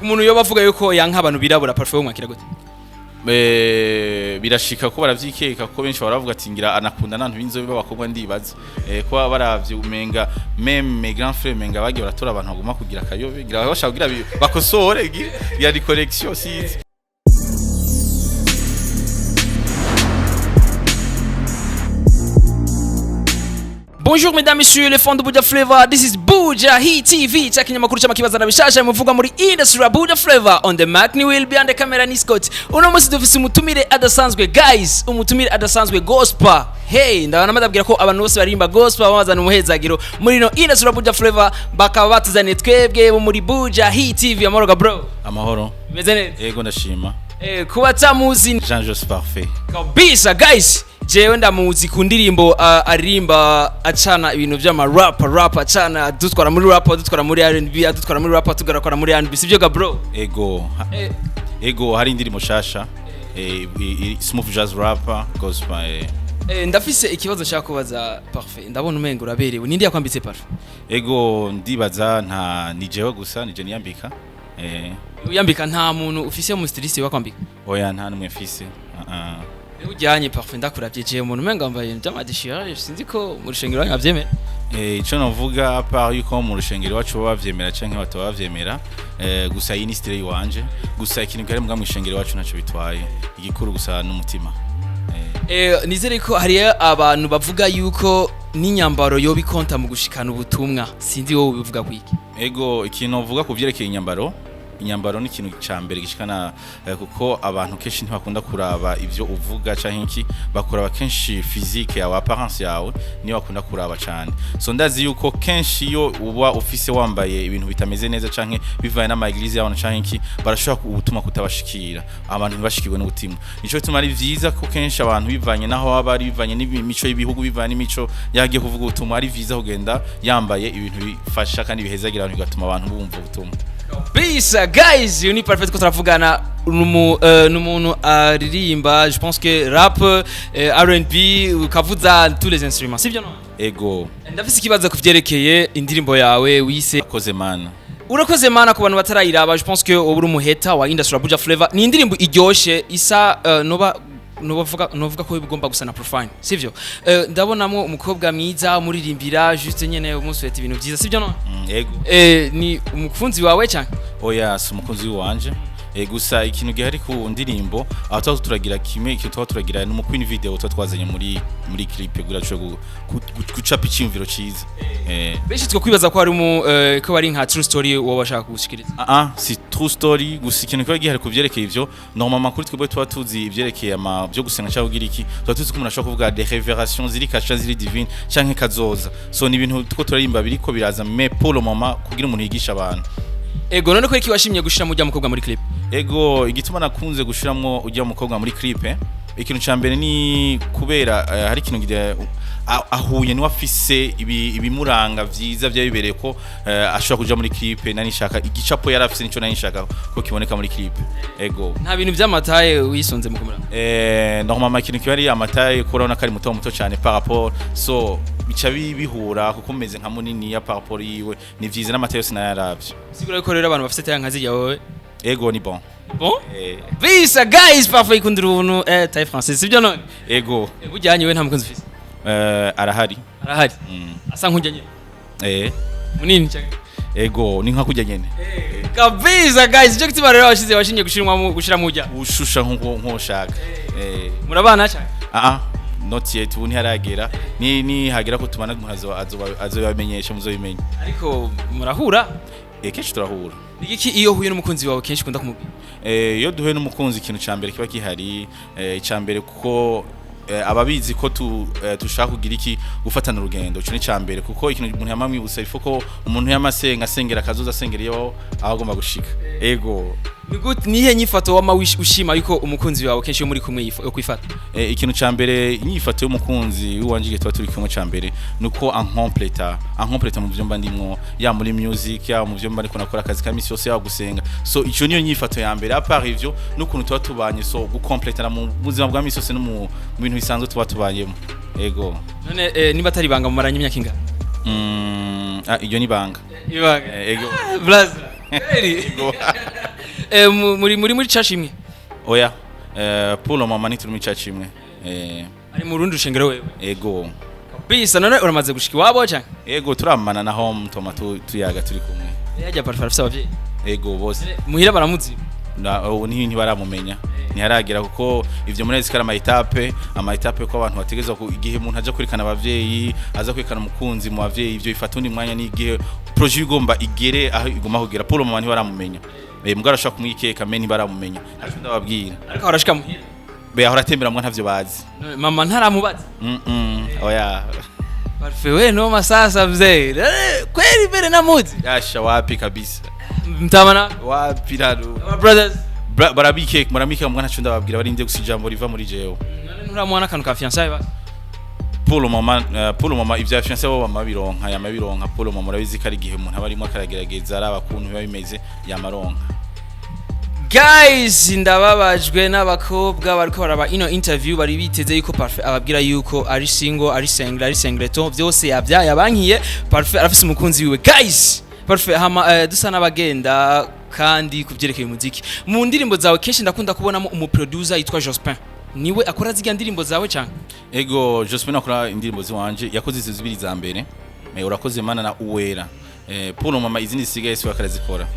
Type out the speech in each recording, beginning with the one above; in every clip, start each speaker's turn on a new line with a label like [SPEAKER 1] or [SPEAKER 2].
[SPEAKER 1] umuntu yo bavuga yuko yanka abantu birabura parfait umwakira gute
[SPEAKER 2] birashika ko baravyikeka ko benshi baravuga ati ngira anakunda nantu binzobe babakobwa ndibaza ko baravye umenga même mes grands frères menga bagiye baratora abantu baguma kugira kayobe ngira bashaka kugira bakosore ya di collection si.
[SPEAKER 1] Bonjour mesdames, messieurs, les fans de Buja Flavor. This is Buja Hit TV. Chakini makuru chama kibazana bishasha muvuga muri industry Buja Flavor. On the mic ni will behind the camera ni Scott. Uno musi dufise umutumire adasanzwe guys, umutumire adasanzwe gospel. Hey, ndabana madabwira ko abantu bose barimba gospel bamazana umuhezagiro muri no industry Buja Flavor bakaba batuzaniye twebwe bo muri Buja Hit TV. Amahoro bro.
[SPEAKER 2] Amahoro.
[SPEAKER 1] Bimeze neza?
[SPEAKER 2] Yego ndashima.
[SPEAKER 1] Kuba tamuzi
[SPEAKER 2] Jean Jos Parfait.
[SPEAKER 1] Kabisa guys. Jewe ndamuzi ku ndirimbo aririmba acana ibintu by'ama rap acana dutwara muri rap dutwara muri R&B dutwara muri rap tugarakora muri R&B sivyo ga bro
[SPEAKER 2] ego hari indirimbo shasha smooth jazz rapper gospel
[SPEAKER 1] ndafise ikibazo cyako kubaza Parfait ndabona umengo uraberewe nindi yakwambitse Parfait
[SPEAKER 2] ego ndibaza nta ni jewe gusa nije niyambika
[SPEAKER 1] uyambika nta muntu ufise mu styliste wakwambika
[SPEAKER 2] oya nta numwe mfise
[SPEAKER 1] ujyanye Parfait ndakuravye je umuntu umenga mbaye by'amadishira sinzi ko mu rushengero yavyemera
[SPEAKER 2] ico novuga part yuko mu rushengero wacu bavyemera canke batabavyemera gusa iyi ni style yiwanje gusa ikintu kare mbwa mu rushengero wacu naco bitwaye igikuru gusa n'umutima
[SPEAKER 1] nizere ko hari abantu bavuga yuko n'inyambaro yo bikonta mu gushikana ubutumwa sinzi wowe bivuga kwiki
[SPEAKER 2] ego ikintu uvuga kuvyerekeye inyambaro ni ikintu cyambere gishikana kuko abantu kenshi ntibakunda kuraba ivyo uvuga canke iki bakuraba kenshi physique yawe apparence yawe niyo bakunda kuraba cyane so ndazi yuko kenshi yo uba ufise wambaye ibintu bitameze neza canke bivaye n'ama eglise yawe canke iki barashobora ubutuma kutabashikira abantu ntibashikirwe n'ubutima nico bituma ari vyiza ko kenshi abantu bivanye naho baba ari bivanye n'imico y'ibihugu bivanye n'imico yagiye kuvuga ubutumwa ari vyiza kugenda yambaye ibintu bifasha kandi bihezagira abantu bigatuma abantu bumva ubutumwa.
[SPEAKER 1] Bisa guys, uni Parfait ko turavugana n'umuntu aririmba, je pense que rap, R&B, ukavuza tous les instruments. Sivyo no?
[SPEAKER 2] Ego.
[SPEAKER 1] Ndafise ikibazo kuvyerekeye indirimbo yawe wise
[SPEAKER 2] Akoze mana.
[SPEAKER 1] Urakoze mana ku bantu batarayiraba, je pense que oburi umuheta wa industry Buja Flavor. Ni indirimbo iryoshe isa novuga ko bigomba gusa na profile. Sivyo? Ndabonamo umukobwa mwiza umuririmbira juste nyene umunsi wete ibintu byiza. Sivyo no?
[SPEAKER 2] Ego.
[SPEAKER 1] Ni umukunzi wawe cyane?
[SPEAKER 2] Oya si umukunzi wanje gusa ikintu gihari ku ndirimbo aho turagira kimwe icyo turagira no mu Queen video twazanye muri clip guracho gucapa icyumviro ciza
[SPEAKER 1] beshi two kwibaza ko ari ko bari nka true story wo bashaka gushikiriza
[SPEAKER 2] si true story gusa ikintu kiba gihari kuvyerekeye ivyo normalement kuri twebwe twa tuzi ivyerekeye ama byo gusenga cyangwa kugira iki twa tuzi ko umuntu ashaka kuvuga des révélations ziri kasha ziri divine canke kazoza so ni ibintu tuko turarimba biriko biraza mais pour le moment kugira umuntu yigisha abantu.
[SPEAKER 1] Ego none ko iki washimye gushira mu mukobwa muri clip?
[SPEAKER 2] Ego igituma nakunze gushiramwo ujya mukobwa muri clip ikintu cyambere ni kubera hari ikintu ahuye ni wafise ibimuranga vyiza byabibereye ko ashobora kuja muri clip nani shaka igicapo yarafise nico nani shaka ko kiboneka muri clip. Ego
[SPEAKER 1] nta bintu by'amataye wisonze mu kumura
[SPEAKER 2] normalement ikintu kiba ari amataye kurabona kari muto cyane par rapport so bica bihura kuko meze nka munini ya par rapport yiwe ni vyiza n'amataye yose nayaravye
[SPEAKER 1] sigura ko rero abantu bafite taye nkazi yawe.
[SPEAKER 2] Ego ni bon.
[SPEAKER 1] Bon? Bisa guys Parfait kundira ubuntu taille française sivyo none?
[SPEAKER 2] Ego.
[SPEAKER 1] Bujyanye we nta mukunzi ufise?
[SPEAKER 2] Arahari.
[SPEAKER 1] Asa nkujya nyene. Munini cyane.
[SPEAKER 2] Ego ni nka kujya nyene.
[SPEAKER 1] Kabisa guys cyo kitima rero washinye gushira mu ujya.
[SPEAKER 2] Ushusha nko shaka.
[SPEAKER 1] Murabana cyane?
[SPEAKER 2] Not yet ubu ntiharagera ni hagera ko tumana azobamenyesha muzobimenye
[SPEAKER 1] ariko murahura
[SPEAKER 2] kenshi turahura
[SPEAKER 1] iki iyo huye n'umukunzi wawe kenshi kunda kumubwira
[SPEAKER 2] iyo duhuye n'umukunzi ikintu cyambere kiba kihari cyambere kuko ababizi ko tushaka kugira iki gufatana urugendo cyo ni cyambere kuko ikintu umuntu yamamwibutsa ifoko umuntu yamasenga asengera kazoza asengeriyeho agomba gushika. Ego
[SPEAKER 1] nihe nyifato wama ushima yuko umukunzi wawe kenshi muri kumwe kwifata
[SPEAKER 2] ikintu cyambere inyifato y'umukunzi wanje tuba turi kumwe cyambere nuko completa mu byo mba ndimwo ya muri music ya mu byo mba ariko nakora akazi ka misi yose ya gusenga so ico niyo nyifato ya mbere apart ivyo nukuntu tuba tubanye so gucompletana mu buzima bwa misi yose no mu bintu bisanzwe tuba tubanyemo. Ego
[SPEAKER 1] none niba atari banga mumaranye imyaka ingana
[SPEAKER 2] iyo ni banga
[SPEAKER 1] ibanga
[SPEAKER 2] ego
[SPEAKER 1] blaza ego muri cashimwe
[SPEAKER 2] oya pour le moment nituri mu cacimwe
[SPEAKER 1] ari mu rundi rushengero wewe
[SPEAKER 2] ego
[SPEAKER 1] bisa none uramaze gushika iwabo cyane
[SPEAKER 2] ego turamana naho mutoma tuyaga turi kumwe
[SPEAKER 1] yajya parfait afite abavyeyi
[SPEAKER 2] ego bose
[SPEAKER 1] muhira baramuzi
[SPEAKER 2] ntibaramumenya ntiharagira kuko ivyo muri zikara ama etape ko abantu bategezwa ku igihe umuntu aje kurikana abavyeyi aza kurikana umukunzi mu bavyeyi ivyo bifata undi mwanya n'igihe projet igomba igere aho igomba kugera Paul mama ntibaramumenya mugara ashaka kumwikeka me ntibaramumenya ntaco ndababwira
[SPEAKER 1] ariko harashika muhira
[SPEAKER 2] be ahora atembera mwa ntavyo bazi
[SPEAKER 1] mama ntaramubaza
[SPEAKER 2] oya
[SPEAKER 1] parfait we no masasa mzee kweli mbere namuzi
[SPEAKER 2] yasha wapi kabisa
[SPEAKER 1] mtamana
[SPEAKER 2] wapi rado
[SPEAKER 1] brothers
[SPEAKER 2] barabike mwana ntaco ndababwira barinde gusijambo riva muri jewe
[SPEAKER 1] none nturamwana kanu ka fiançailles ba
[SPEAKER 2] pour le moment ivya fiancé bo bamabironka yamabironka pour le moment urabizi ko ari gihe umuntu abarimo akaragerageza araba kuntu biba bimeze yamaronka.
[SPEAKER 1] Guys, ndababajwe n'abakobwa bariko baraba ino interview bari biteze yuko Parfait ababwira yuko ari single ari singleton vyose yavya yabankiye Parfait arafise umukunzi wiwe. Guys, Parfait hama dusa n'abagenda kandi kuvyerekeye umuziki mu ndirimbo zawe kenshi ndakunda kubonamo umuproducer yitwa Jospin. Niwe akora ziga ndirimbo zawe cyane?
[SPEAKER 2] Ego Jospin akora indirimbo ziwanje yakoze izibiri za mbere. Urakoze mana na Uwera. Pour mama izindi sigaye si bakarazikora.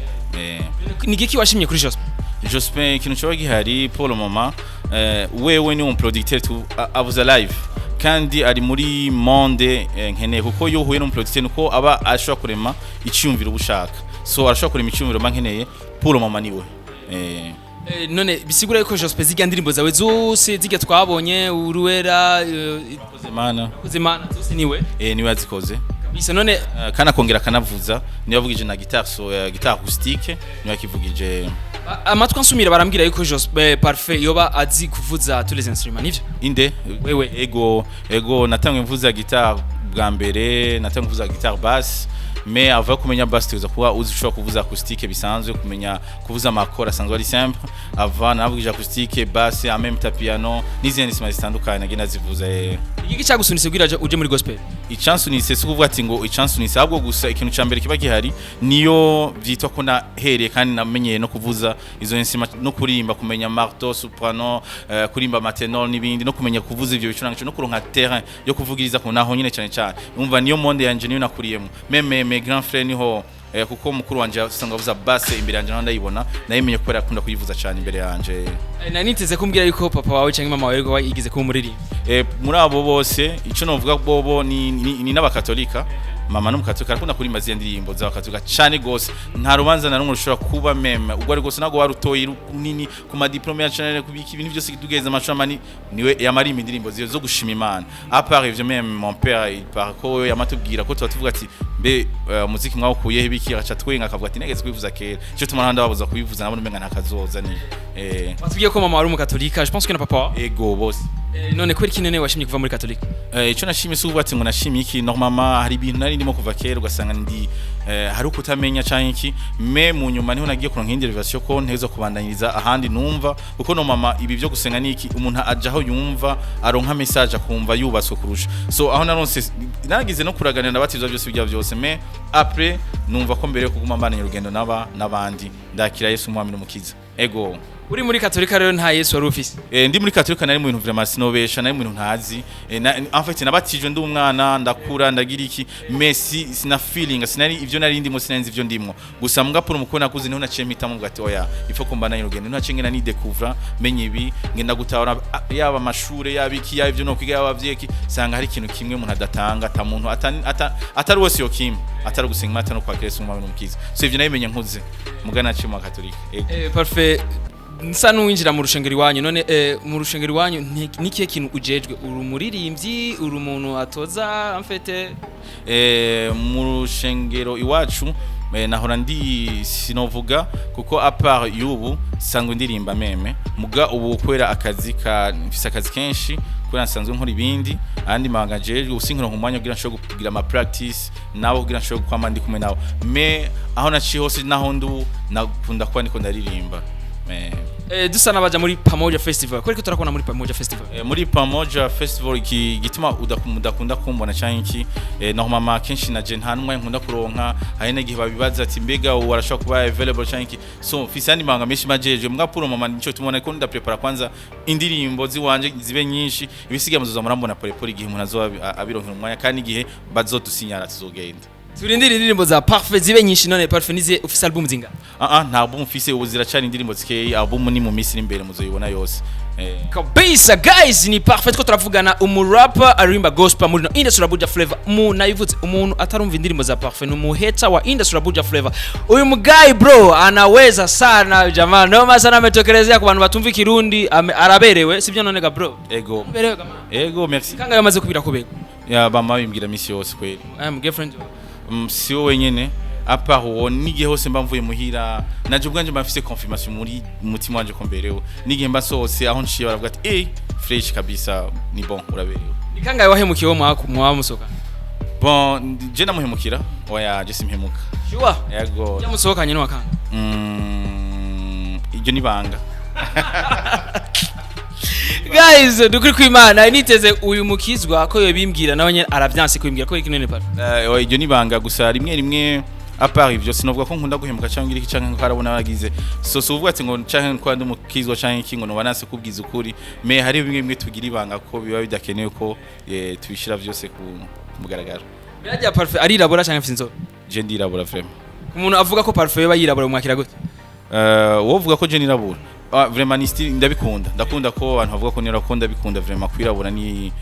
[SPEAKER 1] Nigiki washimye kuri Jospin?
[SPEAKER 2] Jospin ikintu cyo gihari pour le moment wewe ni umuproducteur tu avuza live kandi ari muri monde nkene kuko yo huye n'umuproducteur nuko aba ashobora kurema icyumviro ubushaka so arashobora kurema icyumviro mankeneye pour le moment niwe
[SPEAKER 1] none bisigura yuko Jospin ziga ndirimbo zawe zose ziga twabonye Uruwera Kozimana zose niwe
[SPEAKER 2] niwe azikoze
[SPEAKER 1] bisa none
[SPEAKER 2] kana kongera kanavuza niyo avugije na guitar so guitar acoustique niyo akivugije
[SPEAKER 1] amatwa nsumira barambwira yuko Jospin Parfait yoba azi kuvuza tous les instruments nivyo
[SPEAKER 2] inde
[SPEAKER 1] wewe
[SPEAKER 2] ego natangwe mvuza guitar bwa mbere natangwe mvuza guitar bass mais ava kumenya bass tuza kuba uzi kuvuza acoustique bisanzwe kumenya kuvuza makora sanzwe ari simple ava navugije acoustique bass en même temps piano n'izindi instruments zitandukanye nagenda zivuza
[SPEAKER 1] igiki cyagusunise kugira uje muri gospel
[SPEAKER 2] ichansu ni se kuvuga ati ngo ichansu ni sabwo gusa ikintu cyambere kiba gihari niyo vyitwa ko na hereye kandi namenyeye no kuvuza izo instruments no kurimba kumenya marteau soprano kurimba matenor n'ibindi no kumenya kuvuza ivyo bicuranga no kuronka terrain yo kuvugiriza ko naho nyine cyane cyane umva niyo monde yanje niyo nakuriyemo mes grands frères niho kuko mukuru wanje usanga avuza bass imbere yanje ndayibona nayimenye ko yakunda kuyivuza cyane imbere yanje
[SPEAKER 1] naniteze kumbwira yuko papa wawe cyangwa mama wawe yigize ko muri
[SPEAKER 2] muri abo bose ico novuga bobo ni n'abakatolika mama n'umukatolika akunda kuri mazi ndirimbo z'abakatolika cyane gose nta rubanza na rumwe rushobora kuba meme ubwo ari gose nago warutoyi nini ku ma diplome ya channel kubika ibintu byose tugeze amashami niwe yamari indirimbo zo gushima Imana à part ivyo même mon père il part ko yamatubwira ko tuvuga ati mbe muziki mwawukuye ibiki acha twenga akavuga ati negeze kwivuza kera cyo tumana ndababuza kubivuza nabo umenga ntakazoza ni
[SPEAKER 1] watubwiye ko mama wari umukatolika je pense que na papa
[SPEAKER 2] ego bose
[SPEAKER 1] none kweri kinene washimye kuva muri katolika
[SPEAKER 2] ico nashimye subu ati ngo nashimye iki normalement hari ibintu nari ndimo kuva kera ugasanga ndi hari ukutamenya cyane iki me mu nyuma niho nagiye kuronka intervention ko nteza kubandanyiriza ahandi numva kuko no mama ibi byo gusenga niki umuntu ajaho yumva aronka message akumva yubaswe kurusha so aho naronse nagize no kuraganira nabatizwa byose bijya byose me après numva ko mbere yo kuguma mbana urugendo nabandi ndakira Yesu umwami n'umukiza ego
[SPEAKER 1] uri muri katolika rero nta Yesu wari ufise
[SPEAKER 2] ndi muri katolika nari mu bintu vraiment sinobesha nari mu bintu ntazi en fait nabatijwe ndi umwana ndakura ndagira iki Messi sina feeling sinari ivyo nari ndimo sinanzi ivyo ndimo gusa mugapura umuko nakuze niho naciye mpita mu gati oya ifo kumbana y'urugendo ntace ngena ni découvrir menye ibi ngenda gutahura yaba amashure yabiki ya ivyo no kwiga yabavyeki sanga hari ikintu kimwe umuntu adatanga ata muntu atari wose yo kim atari gusenga mata no kwa Kristo umwami n'umukiza so ivyo nabimenye nkuze mugana naciye mu katolika
[SPEAKER 1] Parfait nsa nuwinjira mu rushengero iwanyu none mu rushengero iwanyu nikiye kintu ujejwe uri umuririmbyi uri umuntu atoza amfete
[SPEAKER 2] mu rushengero iwacu nahora ndi sinovuga kuko apart yubu sangwe ndirimba meme muga ubu kwera akazi mfise akazi kenshi kwera nsanzwe nkora ibindi andi magajejwe usinkira ku mwanya kugira nshobora kugira ama practice nabo kugira nshobora kwama ndi kumwe nawo me aho naciye hose naho ndu nakunda kwa niko ndaririmba
[SPEAKER 1] dusa nabaja muri Pamoja Festival kwereka turakona muri Pamoja Festival
[SPEAKER 2] muri Pamoja Festival iki gituma udakunda kumbona cyane iki normalement kenshi na je nta numwe nkunda kuronka hari n'igihe babibaza ati mbega warashaka kuba available cyane iki so fisani manga meshi majeje mwapuro mama nico tumona ko nda prepara kwanza indirimbo ziwanje zibe nyinshi ibisiga muzoza murambona pole igihe umuntu azoba abironkera umwanya kandi igihe bazodusinyara tuzogenda
[SPEAKER 1] turindira indirimbo za Parfait zibe nyinshi none Parfait nize official album zinga
[SPEAKER 2] nta album mfise ubuzira cyane indirimbo zikeye album ni mu misiri imbere muzoyibona yose
[SPEAKER 1] kabisa guys ni Parfait ko turavugana umurapper arimba gospel muri no industry Abuja Flavor nayivutse umuntu atarumva indirimbo za Parfait no muheta wa industry Abuja Flavor uyu mugayi bro anaweza sana jamaa noma sana ametokelezea kwa bantu batumva Kirundi araberewe sivyo none ga bro
[SPEAKER 2] ego merci
[SPEAKER 1] kanga yamaze kubira kubego
[SPEAKER 2] ya bama bimbwira misi yose kweli
[SPEAKER 1] I'm girlfriend
[SPEAKER 2] si wowe nyene apart uwo nigihe hose mba mvuye muhira naje ubwanje mafise confirmation muri mutima wanje ko mberewe nigihe mba sose aho nshiye baravuga ati fresh kabisa ni bon uraberewe
[SPEAKER 1] nikanga wahemukiye mwa musoka
[SPEAKER 2] bon je namuhemukira oya je simhemuka
[SPEAKER 1] sure
[SPEAKER 2] yego
[SPEAKER 1] yamusokanye no wakanga
[SPEAKER 2] ibyo nibanga
[SPEAKER 1] guys dukuri kwimana niteze uyu mukizwa ko yobimbwira nawe nyene aravyanse kwimbwira ko ikinene pa
[SPEAKER 2] ibyo nibanga gusa rimwe apart ivyo sinovuga ko nkunda guhemuka cyangwa ngiri cyangwa ko harabona bagize so uvuga ati ngo cyangwa ko ndi mukizwa cyangwa iki ngo no banase kubwiza ukuri me hari bimwe tugira ibanga ko biba bidakenewe ko tubishira vyose ku mugaragaro
[SPEAKER 1] birajya Parfait arirabura cyangwa afite inzobe
[SPEAKER 2] je ndirabura vraiment
[SPEAKER 1] umuntu avuga ko Parfait yoba yirabura mwakira gute
[SPEAKER 2] wovuga ko je nirabura vraiment ni style ndakunda ko abantu bavuga ko nirakunda bikunda vraiment kwirabura ni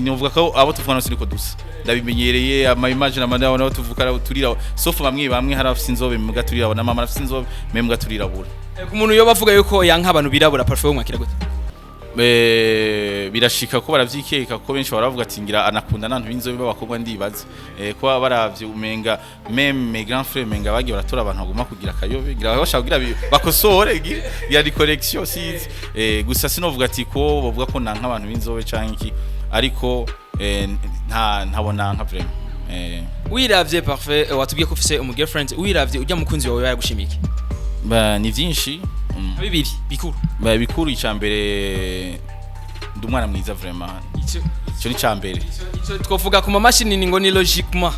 [SPEAKER 2] novuga ko abo tuvugana siriko dusa ndabimenyereye ama image n'amanda abo tuvuka turira sauf bamwe hari afite inzobe muga turira na mama afite inzobe me muga turirabura
[SPEAKER 1] ku muntu yo bavuga yuko yanka abantu birabura Parfait mwakira gute
[SPEAKER 2] birashika ko baravyikeka ko benshi baravuga ati ngira anakunda nantu binzobe babakobwa ndibaze ko baravye umenga même grand frère menga bagiye baratora abantu baguma kugira kayobe gira bashaka kugira bakosore ya correction size gusa sinovuga ati ko bavuga ko nanka abantu binzobe canke iki ariko ntabona nka vraiment
[SPEAKER 1] wiravye Parfait watubwiye ko ufise umu girlfriend wiravye ujya mukunzi wawe yagushimike
[SPEAKER 2] ni vyinshi
[SPEAKER 1] bibiri bikuru
[SPEAKER 2] bikuru icambere ndumwana mwiza vraiment ico ni cambere
[SPEAKER 1] ico twovuga ku mashini ngo ni logiquement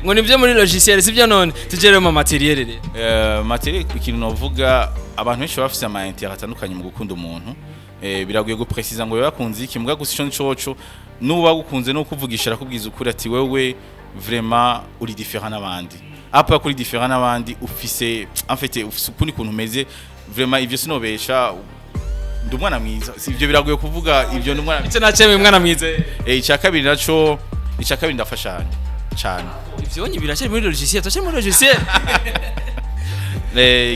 [SPEAKER 1] ngo nivyo muri logiciel sivyo none tugere mu materiel
[SPEAKER 2] materiel ikintu novuga abantu benshi bafise ama intérêt atandukanye mu gukunda umuntu biraguye gupreciser ngo yakunze iki muga gusa ico nico nuba gukunze no kuvugisha rakubwiza ukuri ati wewe vraiment uri différent n'abandi apa kuri différent n'abandi ufise en fait ufise ukuni kuntu meze vraiment ivyo sinobesha ndumwana mwiza ivyo biraguye kuvuga ivyo ndumwana
[SPEAKER 1] icyo naceme mwana mwiza
[SPEAKER 2] icyakabiri naco icyakabiri ndafashanya cyane
[SPEAKER 1] ivyo nyi biracari muri logiciel tache muri logiciel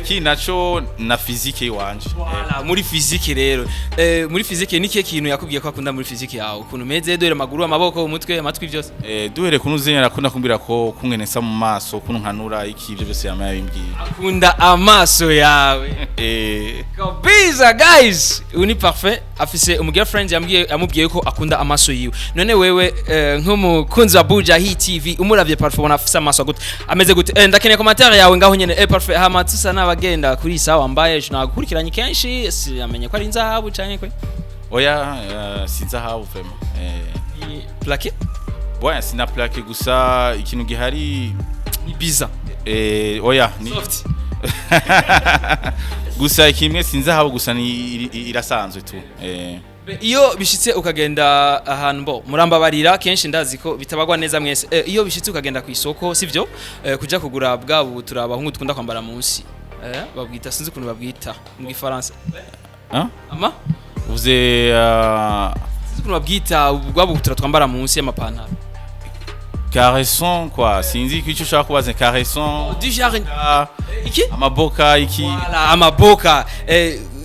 [SPEAKER 2] ki naco na physique wanje
[SPEAKER 1] voilà muri physique rero muri physique niki kintu yakubwiye ko akunda muri physique yawe ukuntu meze dore amaguru amaboko umutwe amatwi byose
[SPEAKER 2] duhere kunuzenyera akunda kumbira ko kungenesa mu maso kuntu nkanura iki ivyo byose yamaye bimbwiye
[SPEAKER 1] akunda amaso yawe kabisa guys uni Parfait afise umu girlfriend yamubwiye ko akunda amaso yiwe none wewe nk'umukunzi wa Abuja TV umuravye Parfait ubona afise amaso gute ameze gute ndakeneye commentaire yawe ngaho nyene Parfait hama tusa nabagenda kuri sawa ambaye nagukurikiranye kenshi yamenye ko ari nzahabu cyane kwe
[SPEAKER 2] oya sinzahabu vraiment
[SPEAKER 1] ni plaqué
[SPEAKER 2] boya sina plaqué gusa ikintu gihari
[SPEAKER 1] ni biza
[SPEAKER 2] oya ni
[SPEAKER 1] soft
[SPEAKER 2] gusa ikimwe sinzahabu gusa ni irasanzwe tu
[SPEAKER 1] iyo bishitse ukagenda ahantu bo murambabarira kenshi ndazi ko bitabagwa neza mwese iyo bishitse ukagenda ku isoko sivyo kuja kugura bwabo turabahungu dukunda kwambara munsi babwita sinzi kuntu babwita mu gifaransa ama
[SPEAKER 2] uvuze
[SPEAKER 1] sinzi kuntu babwita bwabo twambara munsi y'amapantaro
[SPEAKER 2] caresson quoi sinzi ko icyo ushaka kubaza caresson
[SPEAKER 1] du genre iki
[SPEAKER 2] amaboka iki
[SPEAKER 1] voilà amaboka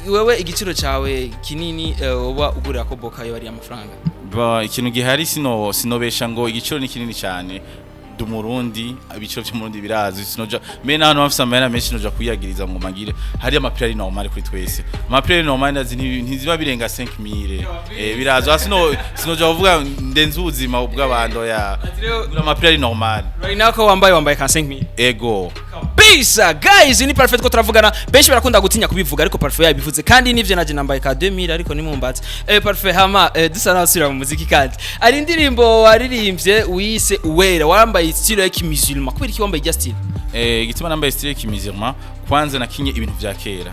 [SPEAKER 1] wewe igiciro cyawe kinini uba ugurira ko boka yo ari amafaranga
[SPEAKER 2] ikintu gihari sinobesha ngo igiciro ni kinini cyane dumurundi abiciro cy'umurundi birazi sinoja me nahantu bafise amahera menshi noja kuyagiriza ngo magire hari amapira ari normal kuri twese amapira ari normal ntiziba birenga 5000 birazi sinoja kuvuga ndenze ubuzima bw'abando ya amapira ari normal
[SPEAKER 1] right now ko wambaye ka 5000
[SPEAKER 2] ego
[SPEAKER 1] kabisa guys ni Parfait ko turavugana benshi barakunda gutinya kubivuga ariko Parfait yabivuze kandi nivyo naje nambaye ka 2000 ariko nimumbatse Parfait hama dusa nasubira mu muziki kandi ari indirimbo waririmbye wise uwera wambaye style ya kimusulman kubera iki wambaye style
[SPEAKER 2] igituma nambaye style ya kimusulman kwanza nakinye ibintu vya kera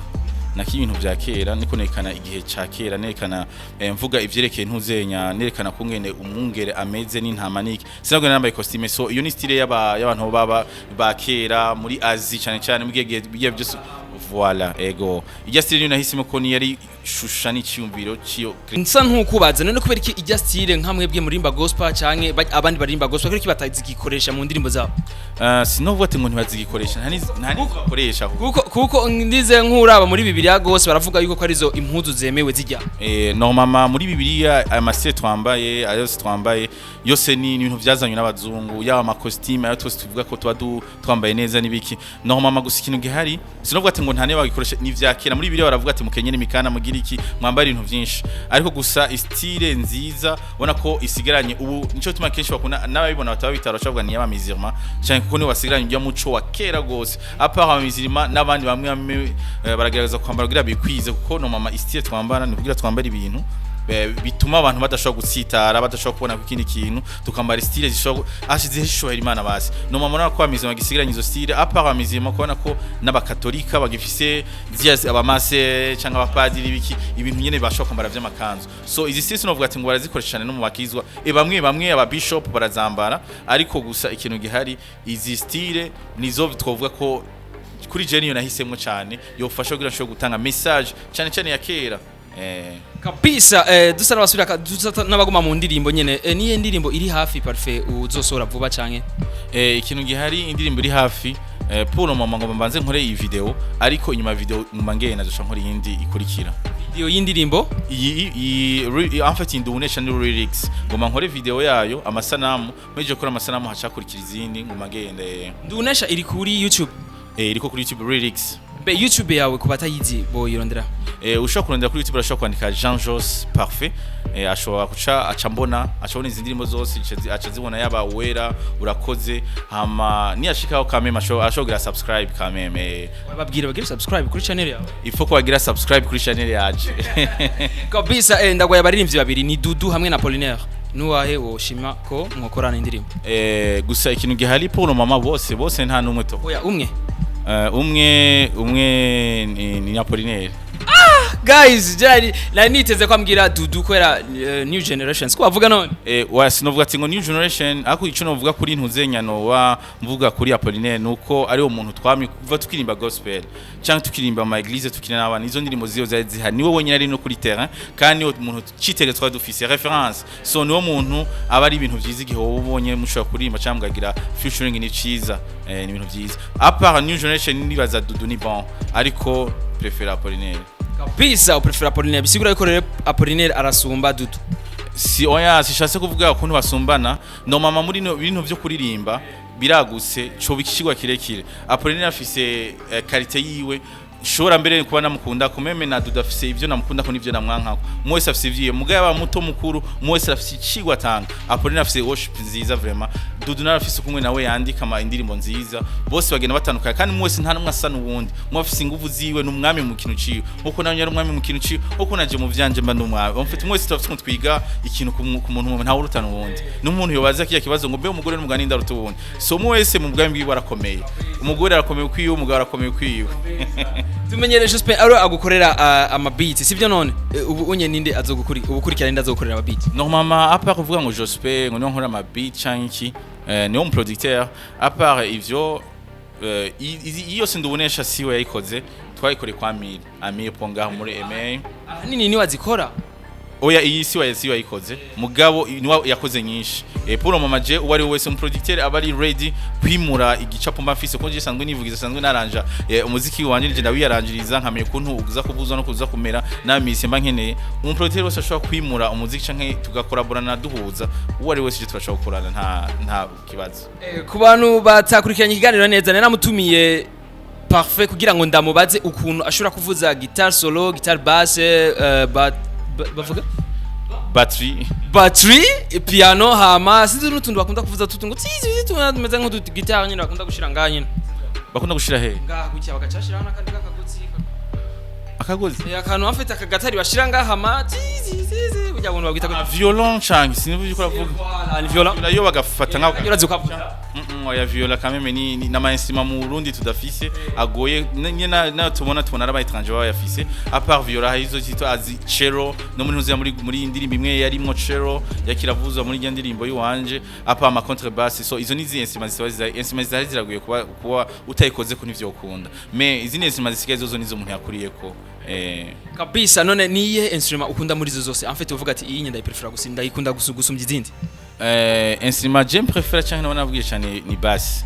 [SPEAKER 2] ibintu vya kera niko nekana igihe ca kera nekana mvuga ivyerekeye ntuzenya nerekana kungene umwungere ameze n'intama niki sinabwo nambaye costume so iyo ni style y'abantu baba ba kera muri Azi cyane mu gihe byose voilà ego ijya style nahisemo ko ni yari shusha n'iciyumviro ciyo
[SPEAKER 1] nsa ntukubaza none kubera iki ijya style nkamwe bwe murimba gospel canke abandi barimba gospel kubera iki batazigikoresha mu ndirimbo zabo
[SPEAKER 2] sinovuga ati ngo ntibazigikoresha nta nikoresha
[SPEAKER 1] kuko ndize nkuraba muri Bibiliya gose baravuga yuko ko arizo impuzu zemewe zijya
[SPEAKER 2] normalement muri Bibiliya amase twambaye ayose twambaye yose ni ibintu byazanywe n'abazungu yaba ama costume ayo twese tuvuga ko tuba twambaye neza nibiki normalement gusa ikintu gihari sinovuga ati ngo ntane bagikoresha ni vyakera muri Bibiliya baravuga ati mukenye n'imikana mugira iki mwambara ibintu byinshi ariko gusa style nziza ubona ko isigaranye ubu nico tuma kenshi bakuna n'ababibona batabitaro bavuga ni y'abamizirma cyane kuko ni wasigaranye bya muco wa kera gose apa abamizirma n'abandi bamwe baragerageza kwambara kugira bikwize kuko no mama style twambara ni kugira twambara ibintu bituma abantu badashobora gutsitara badashobora kubona ikindi kintu tukambara style zishobora ashize hishohera Imana basi no mama na kwa mizima gisigaranye izo style apa abamizirma kubona ko n'abakatolika bagifise ziyazi abamase cyangwa abapadiri biki ibintu nyene bashobora kwambara vy'amakanzu so izi style sinovuga ati ngo barazikoresha no mu bakizwa bamwe aba bishop barazambara ariko gusa ikintu gihari izi style nizo twovuga ko kuri je niyo nahisemo cyane yofasha kugira ngo gutanga message cyane ya kera
[SPEAKER 1] kabisa dusa n'abasubira dusa n'abaguma mu ndirimbo nyene niye ndirimbo iri hafi Parfait uzosora vuba canke
[SPEAKER 2] ikintu gihari indirimbo iri hafi pour le moment ngo mbanze nkore iyi video ariko inyuma video nguma ngena dusha nkora yindi ikurikira
[SPEAKER 1] video y'indirimbo
[SPEAKER 2] en fait indunesha ni lyrics ngoma nkore video yayo amasanamu meje kora amasanamu hacakurikira izindi nguma ngenda
[SPEAKER 1] ndunesha iri kuri YouTube
[SPEAKER 2] iriko kuri YouTube lyrics
[SPEAKER 1] be YouTube yawe kubatayizi boyirondera
[SPEAKER 2] ushobora kurondera kuri YouTube urashobora kwandika Jean Jos Parfait ashobora kuca acambona acabona izindi zose acazibona yaba uwera urakoze hama niyashikaho kameme ashobora subscribe kameme
[SPEAKER 1] bababwira bagira subscribe kuri channel yawe
[SPEAKER 2] ifo ko bagira subscribe kuri channel yaje
[SPEAKER 1] kabisa ndagwaye abaririmbyi babiri ni Dudu hamwe na Apollinaire nuwahe woshima ko mwokorana indirimbo
[SPEAKER 2] gusa ikintu gihari pour le moment bose nta numwe to
[SPEAKER 1] oya umwe
[SPEAKER 2] ni Apollinaire
[SPEAKER 1] guys jari la niteze kwambwira Dudu kwera new generations ko bavuga none
[SPEAKER 2] sinovuga ati ngo new generation ako ico novuga kuri ntuzenyano wa mvuga kuri Apollinaire nuko ari umuntu twami kuva tukirimba gospel cyangwa tukirimba ama église tukirina abantu izo ndirimbo ziyo zihari niwe wenyine ari no kuri terrain kandi umuntu citege twa dufise reference so niwo muntu aba ari ibintu byiza igihe ubonye mushobora kurimba cyangwa gagira featuring ni ciza ni ibintu byiza apa new generation nibaza Dudu ni bon ariko préfère Apollinaire
[SPEAKER 1] kabisa uprefera Apollinaire bisigura yuko rero Apollinaire arasumba Dudu
[SPEAKER 2] si oya sishatse kuvuga ukuntu basumbana no mama muri bintu byo kuririmba biraguse cyo bikishigwa kirekire Apollinaire afise qualité yiwe shora mbere kuba namukunda kumeme na Dudu afise ivyo namukunda ko nivyo namwanka mwese afise ivyiye mugaba muto mukuru mwese afise icigwa tanga Apollinaire afise worship nziza vraiment Dudu narafise kumwe nawe yandika ama indirimbo nziza bose bagenda batandukanye kandi mwese nta numwe asa n'uwundi mwafise ingufu ziwe n'umwami mu kintu ciwe uko nanye ari umwami mu kintu ciwe uko naje mu vyanje mba n'umwami bamfite mwese tafise twiga ikintu ku muntu nta urutana uwundi n'umuntu yobaza kiya kibazo ngo mbe umugore n'umugani ndaruta uwundi so mwese mu bwami bwiwe barakomeye umugore arakomeye kwiwe umugabo arakomeye kwiwe
[SPEAKER 1] tumenyere Jospin aro agukorera ama beats sivyo none ubu unye ninde ubukurikira ninde azogukorera ama beats
[SPEAKER 2] normalement à part kuvuga ngo Jospin ngo nkora ama beats canki ni un producteur à part ivyo iyo sindubonesha siwe yayikoze twayikoreye kwa Amir Ponga muri MA
[SPEAKER 1] nini ni wazikora
[SPEAKER 2] oya iyi si wayikoze mugabo niwa yakoze nyinshi pour le moment je wari wese mu producteur abari ready kwimura igicapo mba mfise ko je sanzwe nivugiza sanzwe naranja umuziki wanje nje ndawiyaranjiriza nkamenye kuntu uza kubuza no kuza kumera namisi mba nkeneye umu producteur wese ashobora kwimura umuziki canke tugakoraborana duhuza wari wese je turashobora gukorana nta kibazo
[SPEAKER 1] ku bantu batakurikiranye ikiganiro neza namutumiye Parfait kugira ngo ndamubaze ukuntu ashobora kuvuza guitar solo guitar bass bavuga battery piano hama sinzi n'utuntu bakunda kuvuza tutungo tizi tumeze nk'utu guitar nyine bakunda gushira nganye
[SPEAKER 2] bakunda gushira he
[SPEAKER 1] ngaha gutya bagacashiraho nakandi kakagozi
[SPEAKER 2] akagozi
[SPEAKER 1] akantu afite akagatari bashira ngaha mati ujya buntu bagwita ko
[SPEAKER 2] violent change sinivuze ko ravuga
[SPEAKER 1] ni violent
[SPEAKER 2] yo bagafata nk'ako
[SPEAKER 1] urazi ukavuga
[SPEAKER 2] ya viola quand même ni nama instrument mu Burundi tudafise agoye na tubona aba étranger baba yafise à part viola hizo zito azi cello no muri ntuzi muri indirimbo imwe yarimo cello yakiravuzwa muri ndirimbo yiwanje à part ma contrebasse so izo nizi instruments ziraguye kuba utayikoze ko nivyo ukunda mais izindi instruments zisigaye zo nizo umuntu yakuriyeko
[SPEAKER 1] kabisa. None niye instrument ukunda muri zo zose en fait uvuga ati iyi nyenda prefer gusinda ikunda gusumbya izindi
[SPEAKER 2] instrument j'aime préférer cyane navugiye cyane ni basse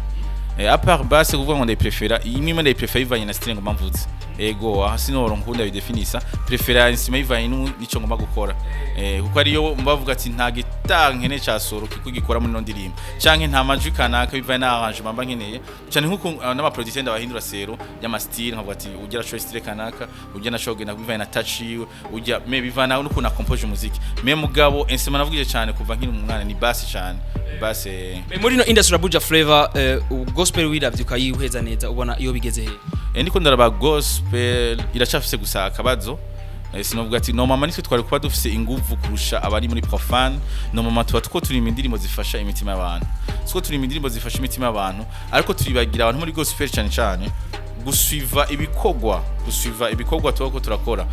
[SPEAKER 2] à part basse kuvuga ngo ndayipréfera imwe ndayipréfera ivanye na string ngoma mvuze ego aha sinoro nkunda bidefinisa préférer instrument ivanye n'ico ngoma gukora kuko ariyo mbavuga ati nta gitanga nkene cyasoro kikugikora muri no ndirimbo canke nta majwi kanaka bivanye na arrangement mba nkeneye cyane nkuko n'aba producteur ndabahindura sero y'ama style nkavuga ati ujya show style kanaka ujya na show gena bivanye na touch ujya me bivana nuko na compose umuziki me mugabo instrument navugiye cyane kuva nkiri umwana ni basse cyane basse
[SPEAKER 1] muri no industry Buja Flavor gospel wiravye ukayihweza neza ubona iyo bigeze he
[SPEAKER 2] ndiko ndaraba gospel iracafise gusa akabazo sinovuga ati no mama nitwe twari kuba dufise inguvu kurusha abari muri profane no mama tuko turi imindirimo zifasha imitima y'abantu siko turi imindirimo zifasha imitima y'abantu ariko turibagira abantu muri gospel cyane gusuiva ibikogwa twako turakora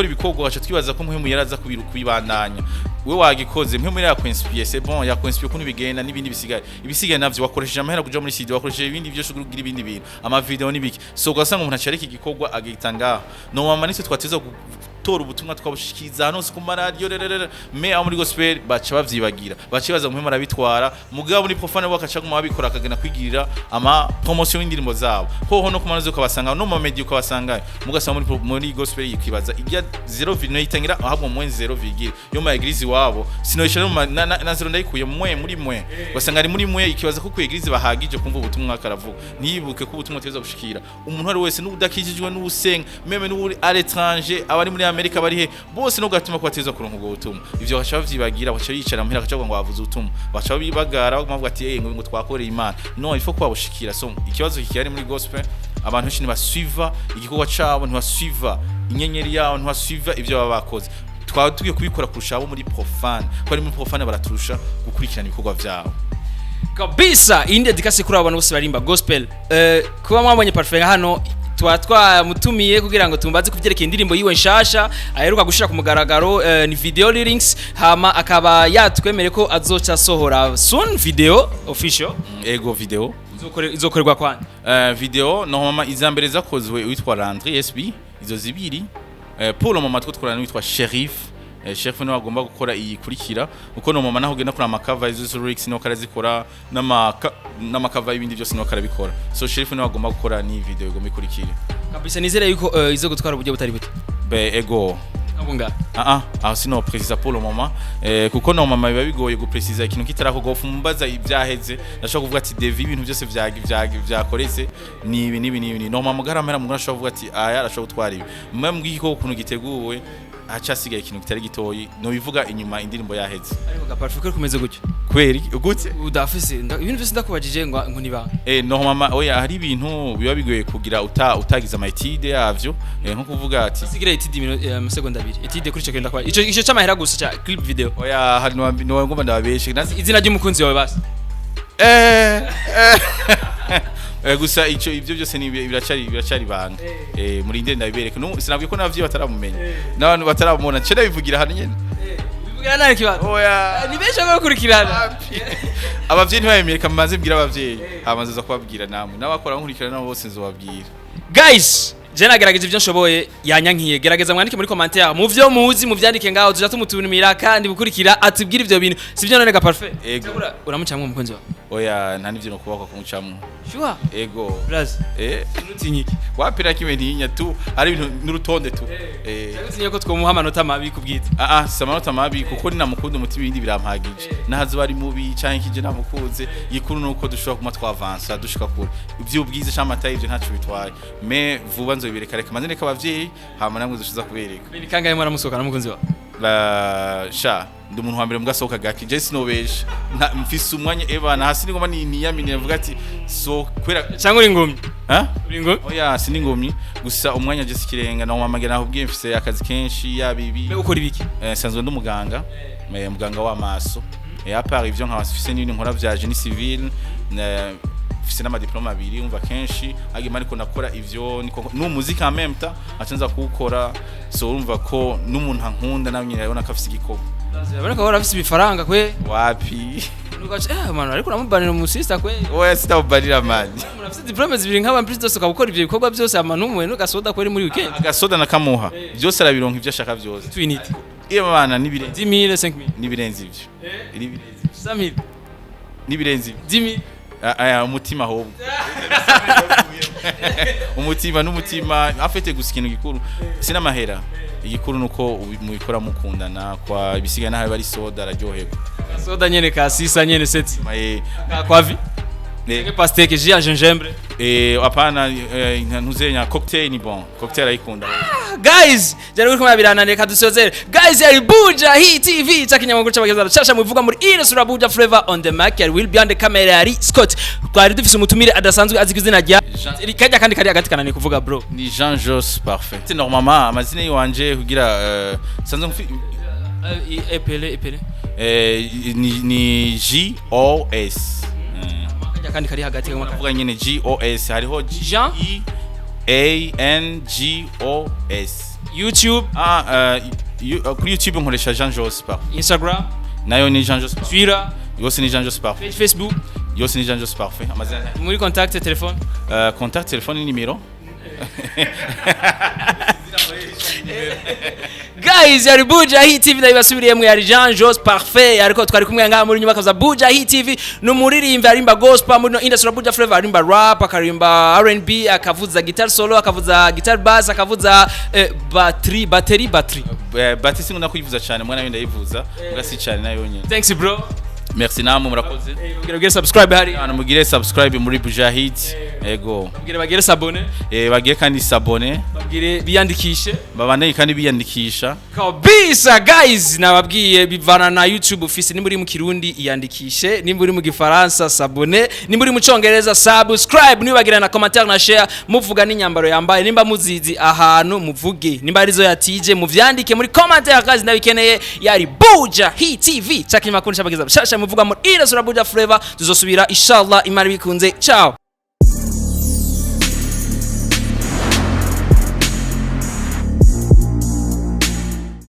[SPEAKER 2] ibikogwa gacha twibaza ko muhemu yaraza kubibandanya we wagikoze muhemu yakwenspire c'est bon yakwenspire kuno bigenda nibindi ibisigaye navyo wakoresheje amahera kuja muri CD wakoresheje ibindi byo shugira ibindi bintu ama video nibiki so gasanga umuntu acarika igikogwa agitanga no mama nitwe twateza gutora ubutumwa twabushikiza hano ku maradiyo me aho muri gospel baca bavyibagira bacibaza muhemu arabitwara mugabo muri profane bakaca mu babikora akagena kwigirira ama promotion y'indirimbo zabo hoho no kumanazo ukabasanga no mu media ukabasanga mugasanga muri gospel yikibaza ijya 0 itangira ahabwo mu 0 yo ma eglise wabo sinoyishira na zero ndayikuye muri mwe basanga ari muri mwe ikibaza ko ku eglise bahagije kumva ubutumwa akaravuga nibuke ko ubutumwa teza gushikira umuntu ari wese n'udakijijwe n'usenga meme n'uri à l'étranger abari muri Amerika bari he bose no gatuma kwateza kuronka ubwo butumwa ivyo bacha bavyibagira bacha yicara muhira gacha ngo bavuze ubutumwa bacha bibagara bavuga ati ngo twakoreye Imana no il faut kwabushikira so ikibazo kikiyari muri gospel abantu benshi ntibasuiva igikorwa cabo ntibasuiva inyenyeri yawo ntibasuiva ivyo baba bakoze twaba tugiye kubikora kurusha abo muri profane ko ari muri profane baraturusha gukurikirana ibikorwa vyabo
[SPEAKER 1] kabisa. Inde dikase kuri abantu bose barimba gospel kuba mwabonye Parfait hano twamutumiye kugira ngo tumbaze kuvyerekeye indirimbo yiwe nshasha aheruka gushira ku mugaragaro ni video lyrics hama akaba yatwemere ko azoca sohora soon video official
[SPEAKER 2] ego video
[SPEAKER 1] izokorerwa kwani
[SPEAKER 2] video no mama izambere zakozwe witwa Landry SB izo zibiri pour le moment twakorana witwa Sheriff Sheriff no agomba gukora iyikurikira uko no mama naho genda kuri amakava izo lyrics no karazikora n'amakava y'ibindi byose no karabikora so Sheriff no agomba gukora ni video igomba ikurikira
[SPEAKER 1] kabisa. Nizere yuko izo gutwara uburyo butari buto
[SPEAKER 2] ego
[SPEAKER 1] abunga
[SPEAKER 2] sino precisa pour le moment kuko no mama biba bigoye guprecisa ikintu kitarako gofu mumbaza ibyaheze ndashaka kuvuga ati devi ibintu byose byakoreze ni ibi no mama garamera mu ndashaka kuvuga ati arashaka gutwara ibi mwembwi ko ukuntu giteguwe acha sigaye ikintu kitari gitoyi no bivuga inyuma indirimbo yaheze
[SPEAKER 1] ariko gaparfait ko kumeze gutyo
[SPEAKER 2] kweri gute
[SPEAKER 1] udafise ibintu byose ndakubajije ngo niba
[SPEAKER 2] no mama oya hari ibintu biba bigoye kugira utagize amayitide yavyo nko kuvuga ati
[SPEAKER 1] sigire itide amasegonda 2 itide kuri cyo kenda kwa ico cyamahera gusa cha clip video
[SPEAKER 2] oya hari no ngomba ndababeshe
[SPEAKER 1] izina ry'umukunzi wawe basi
[SPEAKER 2] gusa ibyo byose ni biracari banga muri ndende ndabibereka sinabwiye ko navyo bataramumenya n'abantu bataramubona cyo ndabivugira hano nyene
[SPEAKER 1] bivugira nari kibazo
[SPEAKER 2] oya
[SPEAKER 1] ni besho bakurikirana
[SPEAKER 2] abavyeyi ntibayemereka maze bwira abavyeyi hamaze zo kubabwira namwe n'abakora nkurikirana nabo bose nzobabwira
[SPEAKER 1] guys je nagerageje ivyo nshoboye yanyankiye gerageza mwandike muri commentaire mu vyo muzi mu vyandike ngaho tuja tumutumira kandi bukurikira atubwira ivyo bintu sivyo none ga Parfait uramucamwe umukunzi wawe
[SPEAKER 2] oya nta nivyo no kubaka kumucamwe
[SPEAKER 1] sure
[SPEAKER 2] ego
[SPEAKER 1] braz nutinyiki
[SPEAKER 2] wapira kimwe ntinya tu ari ibintu n'urutonde tu
[SPEAKER 1] ntinya ko twomuha amanota mabi kubwita
[SPEAKER 2] samanota mabi kuko ni namukunda umutima ibindi birampagije nahaze bari mubi canke kije namukunze yikuru nuko dushobora kuma twavansa dushika kure ivy'ubwize cy'amata ivyo ntacu bitwaye me vuba nzobireka reka manze neka abavyeyi hama namwe dushiza kubereka
[SPEAKER 1] bini kangaye mwaramusoka namukunzi wa
[SPEAKER 2] sha ndi umuntu wa mbere mugasohoka gake je sinobesha mfise umwanya ebana hasi ningoma niyamine navuga ati so kwera
[SPEAKER 1] cyangwa uri ngomyi uri ngomyi
[SPEAKER 2] oya sini ngomyi gusa umwanya je sikirenga no mamagana ahubwiye mfise akazi kenshi yabibi
[SPEAKER 1] ukora ibiki
[SPEAKER 2] sanzwe ndi umuganga muganga w'amaso apart ivyo nkabafise n'ibindi nkora vya génie civil mfise n'amadiploma abiri umva kenshi agima ariko nakora ivyo n'umuziki en même temps acanza kuwukora so urumva ko n'umuntu ankunda nawe nyine yabona ko afise igikoko
[SPEAKER 1] baraka hora afise ibifaranga kwe
[SPEAKER 2] wapi
[SPEAKER 1] nugace mano ariko namubanira mu sister kwe
[SPEAKER 2] oya sitabubanira mani
[SPEAKER 1] umuntu afise diplome zibiri nk'aba Christos ukabukora ivyo bikorwa byose amano umwe n'agasoda kweri muri weekend
[SPEAKER 2] agasoda nakamuha byose arabironka ivyo ashaka byose
[SPEAKER 1] twinite
[SPEAKER 2] iyo bana nibirenze
[SPEAKER 1] 10000 5000
[SPEAKER 2] nibirenze ivyo
[SPEAKER 1] nibirenze 5000
[SPEAKER 2] nibirenze
[SPEAKER 1] 10000
[SPEAKER 2] aya umutima ahubwo umutima n'umutima afite gusa ikintu gikuru sina mahera igikuru nuko mubikora mukundana kwa ibisiga naho bari soda araryoherwa
[SPEAKER 1] soda nyene ka sisa nyene seti kwa vi ne pasteke ji ya gingembre
[SPEAKER 2] apana ntuzenya cocktail ni bon cocktail ayikunda
[SPEAKER 1] guys jari uri kumabirana reka dusozere guys yari Buja Hit TV takinyamakuru cy'abageza cyasha muvuga muri Inesura Buja Flavor on the mic will be on the camera yari Scott twari dufise umutumire adasanzwe azi kwizina rya kajya kandi kari hagati kanani kuvuga bro
[SPEAKER 2] ni Jean Jos Parfait normalement amazina yiwanje kugira sanzwe
[SPEAKER 1] epele
[SPEAKER 2] ni JOS
[SPEAKER 1] kandi kari hagati
[SPEAKER 2] kuvuga nyene GOS hariho
[SPEAKER 1] Jean
[SPEAKER 2] ANGOS
[SPEAKER 1] YouTube
[SPEAKER 2] kuri YouTube nkoresha Jean Jos Parfait
[SPEAKER 1] Instagram
[SPEAKER 2] nayo ni Jean Jos Parfait
[SPEAKER 1] Twitter
[SPEAKER 2] yose ni Jean Jos Parfait
[SPEAKER 1] Facebook
[SPEAKER 2] yose ni Jean Jos Parfait amazina
[SPEAKER 1] muri contact telefone
[SPEAKER 2] contact telefone numero
[SPEAKER 1] guys yari Buja Hit TV ndabasubiriyemwe yari Jean Jos Parfait ariko twari kumwe ngaha muri nyubako za Buja Hit TV n'umuririmba arimba gospel muri Industry Buja Flavor arimba rap akarimba R&B akavuza guitar solo akavuza guitar bass akavuza battery
[SPEAKER 2] singo nakuyivuza cyane mwana wenda yivuza ugasi cyane nayo nyine
[SPEAKER 1] thanks bro
[SPEAKER 2] merci namwe murakoze
[SPEAKER 1] mugire subscribe hari
[SPEAKER 2] mugire subscribe muri Buja Hit ego
[SPEAKER 1] bagire s'abonner
[SPEAKER 2] bagire kandi s'abonner
[SPEAKER 1] bagire biyandikishe
[SPEAKER 2] babane kandi biyandikisha
[SPEAKER 1] kabisa guys nababwiye bivana na YouTube office ni muri mu Kirundi iyandikishe ni muri mu Gifaransa s'abonner ni muri mu Congereza subscribe ni bagira na commentaire na share muvuga n'inyambaro yambaye nimba muzizi ahantu muvuge nimba arizo yatije muvyandike muri commentaire guys ndabikeneye yari Buja Hit TV cyakinyamakuru cy'abageza bashasha muvuga muri Inesura Buja Flavor tuzosubira inshallah imari bikunze ciao